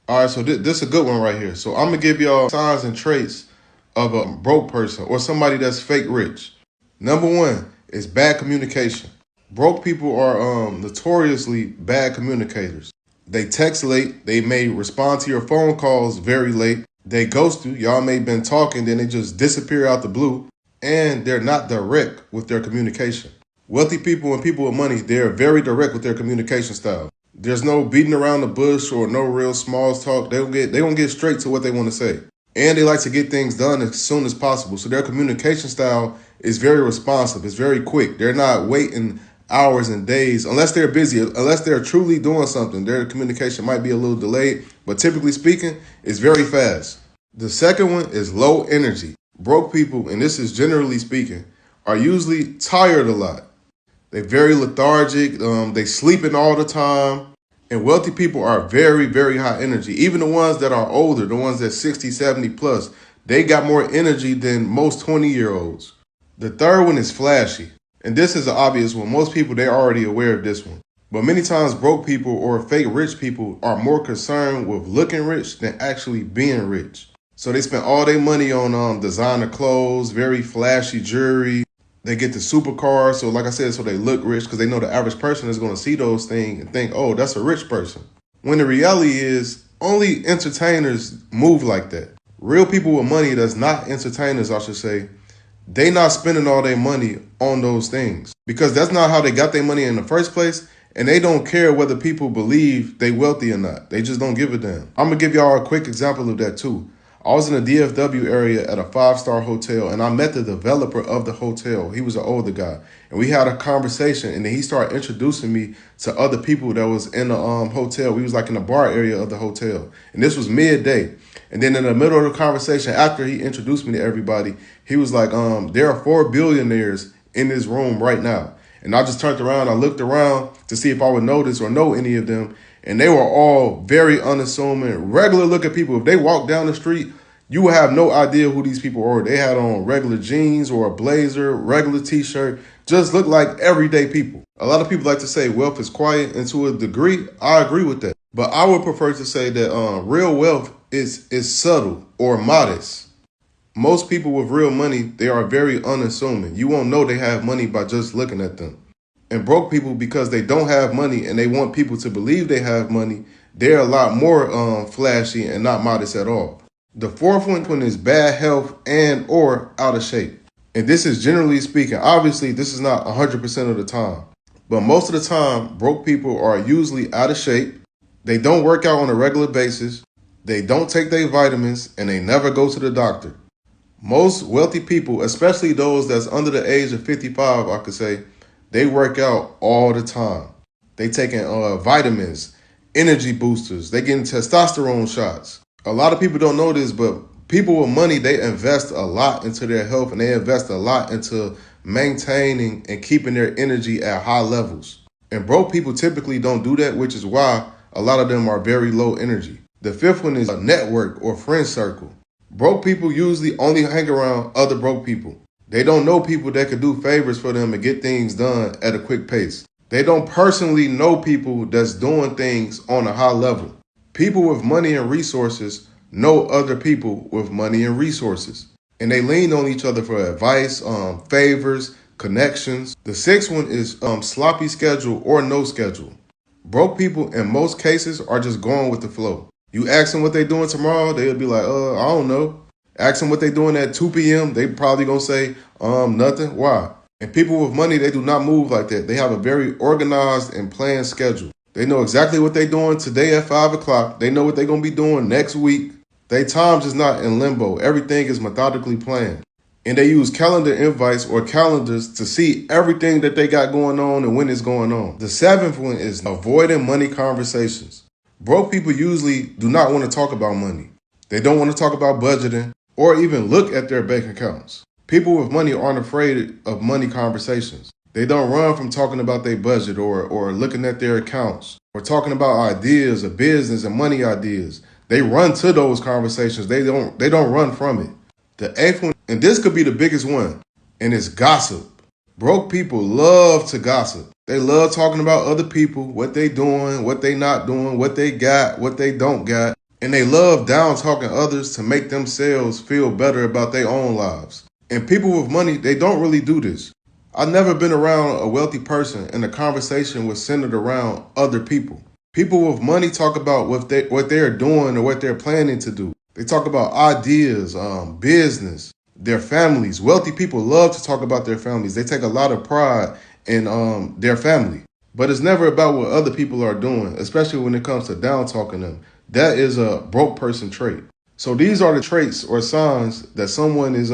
All right, so this is a good one right here. So I'm gonna give y'all signs and traits of a broke person or somebody that's fake rich. Number one is bad communication. Broke people are notoriously bad communicators. They text late. They may respond to your phone calls very late. They ghost you. Y'all may have been talking, then they just disappear out the blue. And they're not direct with their communication. Wealthy people and people with money, they're very direct with their communication style. There's no beating around the bush or no real small talk. They gonna get straight to what they want to say. And they like to get things done as soon as possible. So their communication style is very responsive. It's very quick. They're not waiting hours and days unless they're busy, unless they're truly doing something. Their communication might be a little delayed, but typically speaking, it's very fast. The second one is low energy. Broke people, and this is generally speaking, are usually tired a lot. They're very lethargic. They sleeping all the time. And wealthy people are very, very high energy. Even the ones that are older, the ones that 60, 70 plus, they got more energy than most 20-year-olds. The third one is flashy. And this is an obvious one. Most people, they're already aware of this one. But many times broke people or fake rich people are more concerned with looking rich than actually being rich. So they spend all their money on designer clothes, very flashy jewelry. They get the supercars. So like I said, so they look rich because they know the average person is going to see those things and think, oh, that's a rich person. When the reality is only entertainers move like that. Real people with money that's not entertainers, I should say, they not spending all their money on those things because that's not how they got their money in the first place. And they don't care whether people believe they wealthy or not. They just don't give a damn. I'm going to give y'all a quick example of that too. I was in the DFW area at a 5-star hotel and I met the developer of the hotel. He was an older guy and we had a conversation and then he started introducing me to other people that was in the hotel. We was like in the bar area of the hotel and this was midday. And then in the middle of the conversation, after he introduced me to everybody, he was like, there are 4 billionaires in this room right now. And I just turned around, I looked around to see if I would notice or know any of them. And they were all very unassuming, regular looking people. If they walked down the street, you would have no idea who these people were. They had on regular jeans or a blazer, regular t-shirt, just looked like everyday people. A lot of people like to say wealth is quiet, and to a degree, I agree with that. But I would prefer to say that real wealth is subtle or modest. Most people with real money, they are very unassuming. You won't know they have money by just looking at them. And broke people, because they don't have money and they want people to believe they have money, they're a lot more flashy and not modest at all. The fourth one is bad health and or out of shape. And this is generally speaking. Obviously, this is not 100% of the time. But most of the time, broke people are usually out of shape. They don't work out on a regular basis. They don't take their vitamins and they never go to the doctor. Most wealthy people, especially those that's under the age of 55, I could say, they work out all the time. They taking vitamins, energy boosters. They getting testosterone shots. A lot of people don't know this, but people with money, they invest a lot into their health and they invest a lot into maintaining and keeping their energy at high levels. And broke people typically don't do that, which is why a lot of them are very low energy. The fifth one is a network or friend circle. Broke people usually only hang around other broke people. They don't know people that could do favors for them and get things done at a quick pace. They don't personally know people that's doing things on a high level. People with money and resources know other people with money and resources. And they lean on each other for advice, favors, connections. The sixth one is sloppy schedule or no schedule. Broke people in most cases are just going with the flow. You ask them what they're doing tomorrow, they'll be like, I don't know. Ask them what they're doing at 2 p.m., they probably gonna say, nothing. Why? And people with money, they do not move like that. They have a very organized and planned schedule. They know exactly what they're doing today at 5 o'clock. They know what they're gonna be doing next week. Their time is not in limbo. Everything is methodically planned. And they use calendar invites or calendars to see everything that they got going on and when it's going on. The seventh one is avoiding money conversations. Broke people usually do not want to talk about money. They don't want to talk about budgeting or even look at their bank accounts. People with money aren't afraid of money conversations. They don't run from talking about their budget or looking at their accounts or talking about ideas of business and money ideas. They run to those conversations. They don't run from it. The eighth one, and this could be the biggest one, and it's gossip. Broke people love to gossip. They love talking about other people, what they doing, what they not doing, what they got, what they don't got. And they love down talking others to make themselves feel better about their own lives. And people with money, they don't really do this. I've never been around a wealthy person and the conversation was centered around other people. People with money talk about what they're doing or what they're planning to do. They talk about ideas, business, their families. Wealthy people love to talk about their families. They take a lot of pride in their family. But it's never about what other people are doing, especially when it comes to down talking them. That is a broke person trait. So these are the traits or signs that someone is